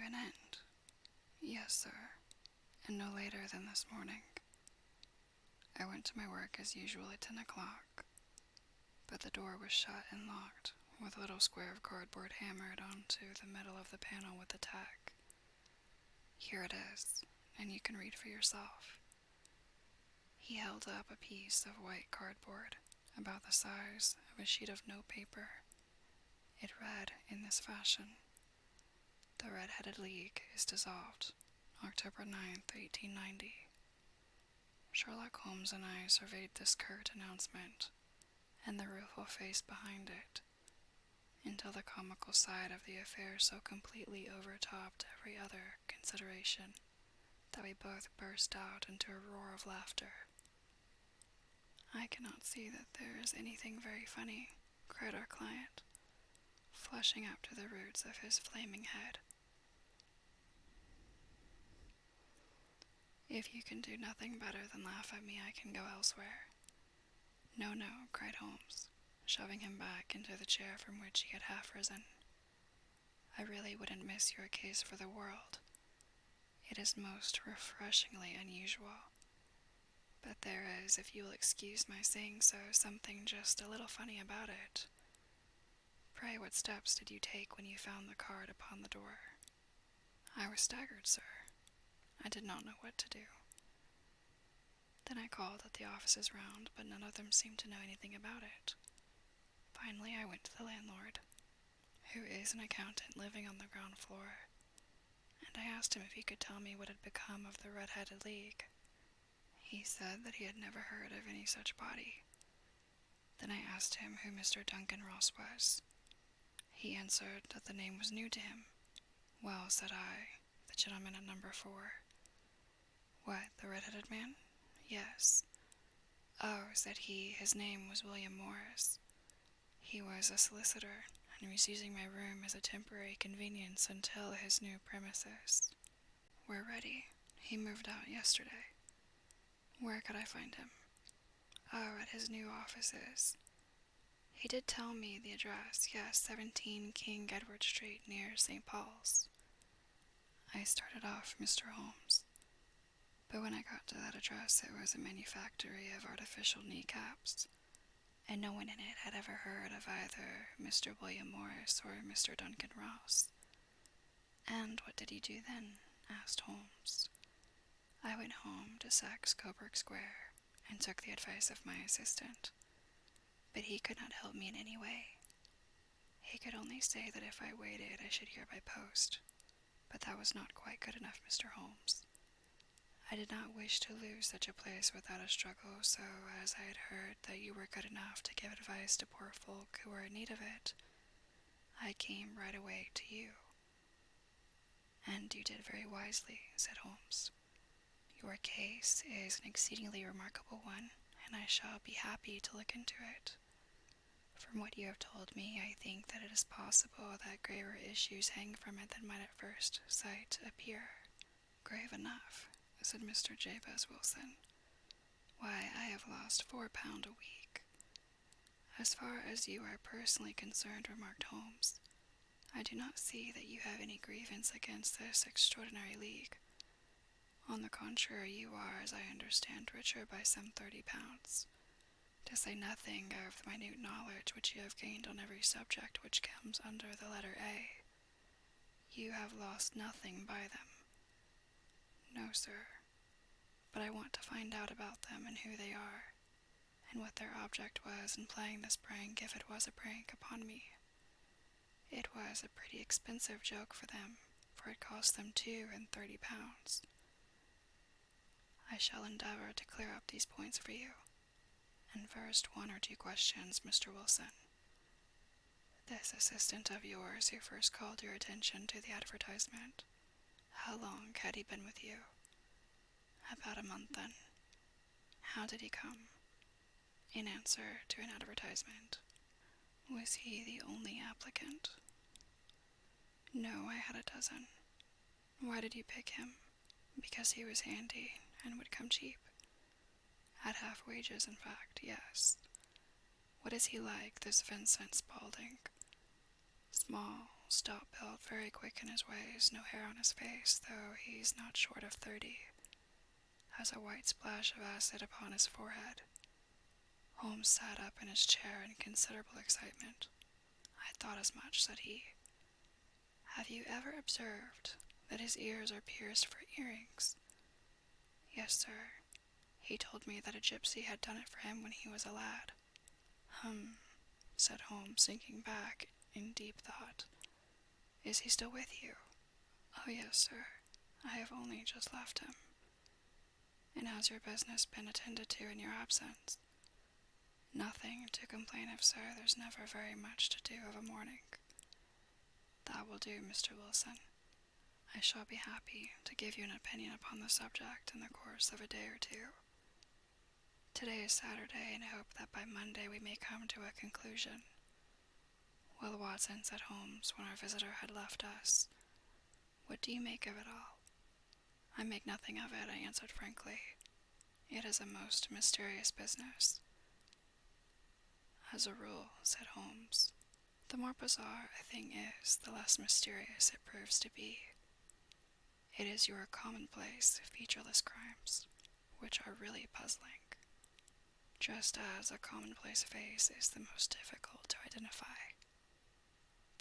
an end. Yes, sir, and no later than this morning. I went to my work as usual at 10 o'clock, but the door was shut and locked, with a little square of cardboard hammered onto the middle of the panel with the tack. Here it is, and you can read for yourself. He held up a piece of white cardboard, about the size of a sheet of notepaper. It read in this fashion: "The Red-Headed League is dissolved, October 9th, 1890. Sherlock Holmes and I surveyed this curt announcement, and the rueful face behind it, until the comical side of the affair so completely overtopped every other consideration that we both burst out into a roar of laughter. I cannot see that there is anything very funny," cried our client, flushing up to the roots of his flaming head. "If you can do nothing better than laugh at me, I can go elsewhere." "No, no," cried Holmes, shoving him back into the chair from which he had half risen. "I really wouldn't miss your case for the world. It is most refreshingly unusual. But there is, if you will excuse my saying so, something just a little funny about it. Pray, what steps did you take when you found the card upon the door?" "I was staggered, sir. I did not know what to do. Then I called at the offices round, but none of them seemed to know anything about it. Finally, I went to the landlord, who is an accountant living on the ground floor, and I asked him if he could tell me what had become of the Red-Headed League. He said that he had never heard of any such body. Then I asked him who Mr. Duncan Ross was. He answered that the name was new to him. "Well," said I, "the gentleman at number 4. "What, the red-headed man?" "Yes." "Oh," said he, "his name was William Morris. He was a solicitor, and was using my room as a temporary convenience until his new premises were ready. He moved out yesterday." "Where could I find him?" "Oh, at his new offices. He did tell me the address. Yes, 17 King Edward Street, near St. Paul's." I started off, Mr. Holmes, but when I got to that address it was a manufactory of artificial kneecaps, and no one in it had ever heard of either Mr. William Morris or Mr. Duncan Ross. "And what did you do then?" asked Holmes. "I went home to Saks Coburg Square, and took the advice of my assistant, but he could not help me in any way. He could only say that if I waited I should hear by post, but that was not quite good enough, Mr. Holmes. I did not wish to lose such a place without a struggle, so as I had heard that you were good enough to give advice to poor folk who were in need of it, I came right away to you." "And you did very wisely," said Holmes. "Your case is an exceedingly remarkable one, and I shall be happy to look into it. From what you have told me, I think that it is possible that graver issues hang from it than might at first sight appear." "Grave enough," said Mr. Jabez Wilson. "Why, I have lost £4 a week." "As far as you are personally concerned," remarked Holmes, "I do not see that you have any grievance against this extraordinary league. On the contrary, you are, as I understand, richer by some £30, to say nothing of the minute knowledge which you have gained on every subject which comes under the letter A. You have lost nothing by them." "No, sir. But I want to find out about them and who they are, and what their object was in playing this prank, if it was a prank, upon me. It was a pretty expensive joke for them, for it cost them £32. I shall endeavor to clear up these points for you. And first, 1 or 2 questions, Mr. Wilson. This assistant of yours who first called your attention to the advertisement, how long had he been with you?" "About a month, then." "How did he come?" "In answer to an advertisement." "Was he the only applicant?" "No, I had a dozen." "Why did you pick him?" "Because he was handy, and would come cheap." "At half wages, in fact." "Yes." "What is he like, this Vincent Spaulding?" "Small, stout-built, very quick in his ways, no hair on his face, though he's not short of 30, has a white splash of acid upon his forehead. Holmes sat up in his chair in considerable excitement. "I thought as much," said he. "Have you ever observed that his ears are pierced for earrings?" "Yes, sir. He told me that a gypsy had done it for him when he was a lad." "Hum," said Holmes, sinking back in deep thought. "Is he still with you?" "Oh, yes, sir. I have only just left him." "And has your business been attended to in your absence?" "Nothing to complain of, sir. There's never very much to do of a morning." "That will do, Mr. Wilson. I shall be happy to give you an opinion upon the subject in the course of a day or two. Today is Saturday, and I hope that by Monday we may come to a conclusion." "Well, Watson," said Holmes, when our visitor had left us, "what do you make of it all?" "I make nothing of it," I answered frankly. "It is a most mysterious business." "As a rule," said Holmes, "the more bizarre a thing is, the less mysterious it proves to be. It is your commonplace, featureless crimes which are really puzzling, just as a commonplace face is the most difficult to identify.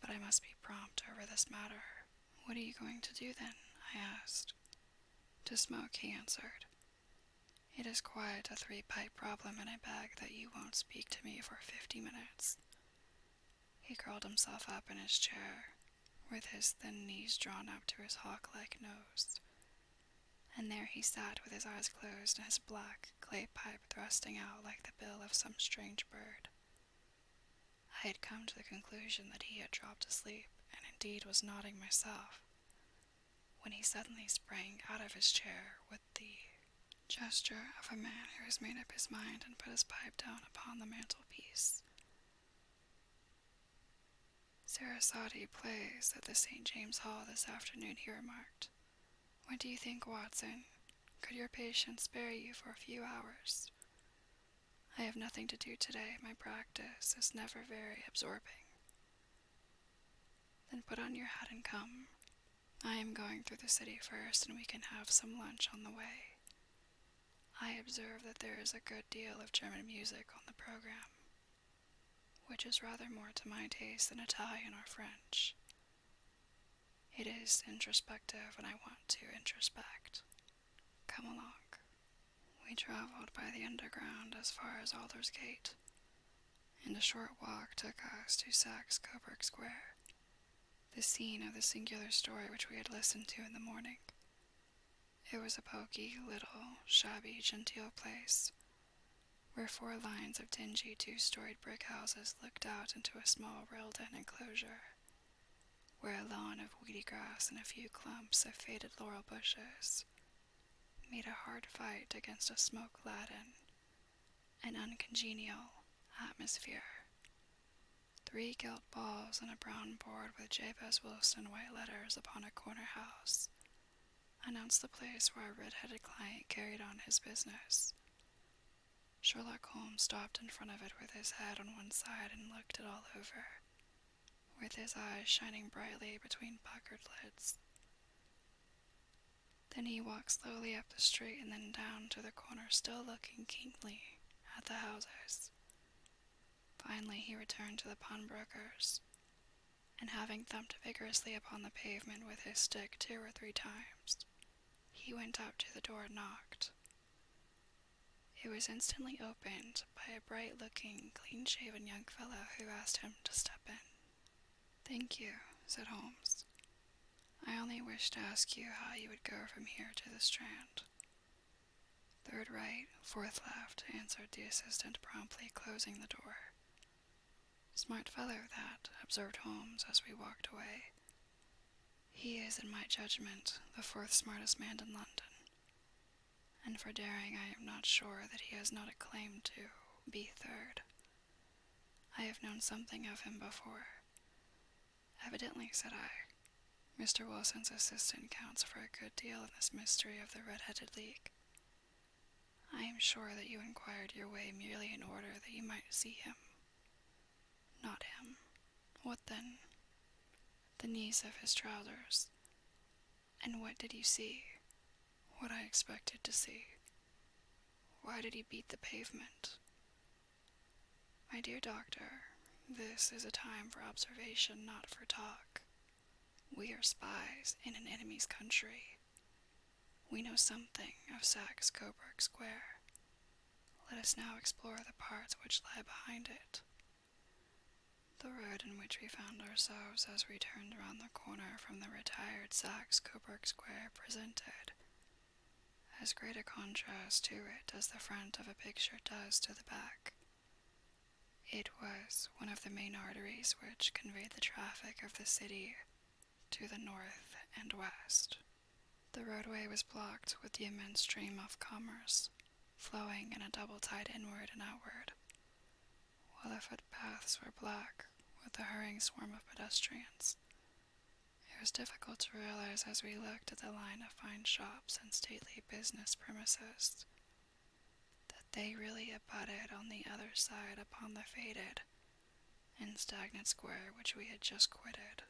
But I must be prompt over this matter." "What are you going to do then?" I asked. "To smoke," he answered. "It is quite a 3-pipe problem, and I beg that you won't speak to me for 50 minutes. He curled himself up in his chair, with his thin knees drawn up to his hawk-like nose, and there he sat with his eyes closed and his black clay pipe thrusting out like the bill of some strange bird. I had come to the conclusion that he had dropped asleep, and indeed was nodding myself, when he suddenly sprang out of his chair with the gesture of a man who has made up his mind and put his pipe down upon the mantelpiece. "Sarasate plays at the St. James Hall this afternoon," he remarked. "What do you think, Watson? Could your patient spare you for a few hours?" "I have nothing to do today. My practice is never very absorbing." "Then put on your hat and come. I am going through the city first, and we can have some lunch on the way. I observe that there is a good deal of German music on the program, which is rather more to my taste than Italian or French. It is introspective, and I want to introspect. Come along." We traveled by the underground as far as Aldersgate, and a short walk took us to Saxe Coburg Square, the scene of the singular story which we had listened to in the morning. It was a poky, little, shabby, genteel place, where 4 lines of dingy 2-storied brick houses looked out into a small railed-in enclosure, where a lawn of weedy grass and a few clumps of faded laurel bushes made a hard fight against a smoke-laden and uncongenial atmosphere. 3 gilt balls on a brown board with Jabez Wilson white letters upon a corner house announced the place where our red-headed client carried on his business. Sherlock Holmes stopped in front of it with his head on one side and looked it all over, with his eyes shining brightly between puckered lids. Then he walked slowly up the street and then down to the corner, still looking keenly at the houses. Finally he returned to the pawnbroker's, and having thumped vigorously upon the pavement with his stick 2 or 3 times, he went up to the door and knocked. It was instantly opened by a bright-looking, clean-shaven young fellow who asked him to step in. "Thank you," said Holmes. "I only wished to ask you how you would go from here to the Strand." "3rd right, 4th left," answered the assistant, promptly closing the door. "Smart fellow, that," observed Holmes as we walked away. "He is, in my judgment, the 4th smartest man in London, and for daring I am not sure that he has not a claim to be 3rd. I have known something of him before." "Evidently," said I, "Mr. Wilson's assistant counts for a good deal in this mystery of the Red-Headed League. I am sure that you inquired your way merely in order that you might see him." "Not him." "What then?" the knees of his trousers. And what did you see? What I expected to see. Why did he beat the pavement? My dear doctor, this is a time for observation, not for talk. We are spies in an enemy's country. We know something of Saxe-Coburg Square. Let us now explore the parts which lie behind it. The road in which we found ourselves as we turned around the corner from the retired Saxe-Coburg Square presented as great a contrast to it as the front of a picture does to the back. It was one of the main arteries which conveyed the traffic of the city to the north and west. The roadway was blocked with the immense stream of commerce, flowing in a double tide inward and outward, while the footpaths were black with the hurrying swarm of pedestrians. It was difficult to realize as we looked at the line of fine shops and stately business premises that they really abutted on the other side upon the faded and stagnant square which we had just quitted.